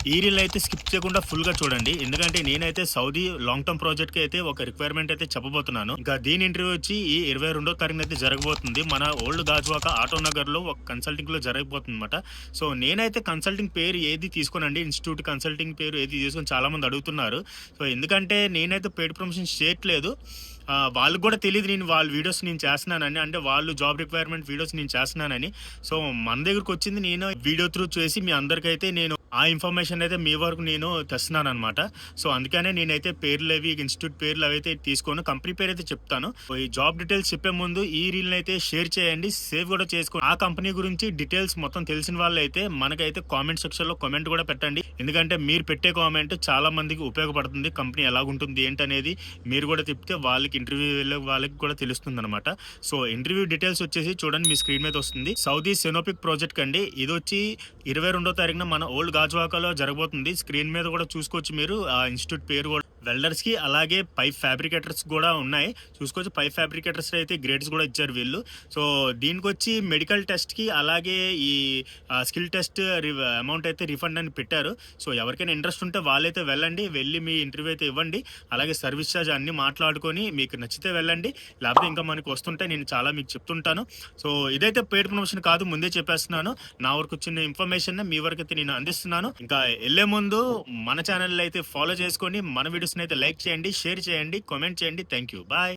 ఈ రీల్ అయితే స్కిప్ చేయకుండా ఫుల్ గా చూడండి. ఎందుకంటే నేనైతే సౌదీ లాంగ్ టర్మ్ ప్రాజెక్ట్ కి అయితే ఒక రిక్వైర్మెంట్ అయితే చెప్పబోతున్నాను. ఇంకా దీని ఇంటర్వ్యూ వచ్చి ఈ 22వ తారీఖున అయితే జరగబోతుంది. మన ఓల్డ్ గాజువాక ఆటో నగర్ లో ఒక కన్సల్టింగ్ లో జరగబోతుంది అనమాట. సో నేనైతే కన్సల్టింగ్ పేరు ఏది తీసుకోనండి. ఇన్స్టిట్యూట్ కన్సల్టింగ్ పేరు ఏది తీసుకొని చాలా మంది అడుగుతున్నారు. సో ఎందుకంటే నేనైతే పెయిడ్ ప్రమోషన్ చేయట్లేదు. వాళ్ళకి కూడా తెలియదు నేను వాళ్ళ వీడియోస్ నేను చేస్తున్నానని, అంటే వాళ్ళు జాబ్ రిక్వైర్మెంట్ వీడియోస్ నేను చేస్తున్నానని. సో మన దగ్గరకు వచ్చింది నేను వీడియో త్రూ చేసి మీ అందరికైతే నేను ఆ ఇన్ఫర్మేషన్ అయితే మీ వరకు నేను తెస్తున్నాను అనమాట. సో అందుకనే నేనైతే పేర్లు అవి ఇన్స్టిట్యూట్ పేర్లు అవి అయితే తీసుకోను, కంపెనీ పేరు అయితే చెప్తాను. ఈ జాబ్ డీటెయిల్స్ చెప్పే ముందు ఈ రీల్ అయితే షేర్ చేయండి, సేవ్ కూడా చేసుకోండి. ఆ కంపెనీ గురించి డీటెయిల్స్ మొత్తం తెలిసిన వాళ్ళు అయితే మనకైతే కామెంట్ సెక్షన్ లో కామెంట్ కూడా పెట్టండి. ఎందుకంటే మీరు పెట్టే కామెంట్ చాలా మందికి ఉపయోగపడుతుంది. కంపెనీ ఎలాగుంటుంది ఏంటనేది మీరు కూడా చెప్తే వాళ్ళకి ఇంటర్వ్యూ వెళ్ళే వాళ్ళకి కూడా తెలుస్తుంది అనమాట. సో ఇంటర్వ్యూ డీటెయిల్స్ వచ్చేసి చూడండి, మీ స్క్రీన్ మీద వస్తుంది. సౌదీ సెనోపిక్ ప్రాజెక్ట్ అండి. ఇది వచ్చి 22వ తారీఖున మన ఓల్డ్ గాజువాకలో జరగబోతుంది. స్క్రీన్ మీద కూడా చూసుకోవచ్చు మీరు ఆ ఇన్స్టిట్యూట్ పేరు కూడా. వెల్డర్స్ కి అలాగే పైప్ ఫ్యాబ్రికేటర్స్ కూడా ఉన్నాయి చూసుకోవచ్చు. పైప్ ఫ్యాబ్రికేటర్స్ అయితే గ్రేడ్స్ కూడా ఇచ్చారు వీళ్ళు. సో దీనికి వచ్చి మెడికల్ టెస్ట్ కి అలాగే ఈ స్కిల్ టెస్ట్ అమౌంట్ అయితే రిఫండ్ అని పెట్టారు. సో ఎవరికైనా ఇంట్రెస్ట్ ఉంటే వాళ్ళైతే వెళ్ళండి, వెళ్ళి మీ ఇంటర్వ్యూ అయితే ఇవ్వండి. అలాగే సర్వీస్ ఛార్జ్ అన్ని మాట్లాడుకొని మీకు నచ్చితే వెళ్ళండి, లేకపోతే ఇంకా మనకు వస్తుంటే నేను చాలా మీకు చెప్తుంటాను. సో ఇదైతే పెయిడ్ ప్రమోషన్ కాదు, ముందే చెప్పేస్తున్నాను. నా వరకు వచ్చిన ఇన్ఫర్మేషన్ మీ వరకు అయితే నేను అందిస్తున్నాను. ఇంకా వెళ్లే ముందు మన ఛానల్ అయితే ఫాలో చేసుకొని మన వీడియోస్ అయితే లైక్ చేయండి, షేర్ చేయండి, కామెంట్ చేయండి. Thank you, bye.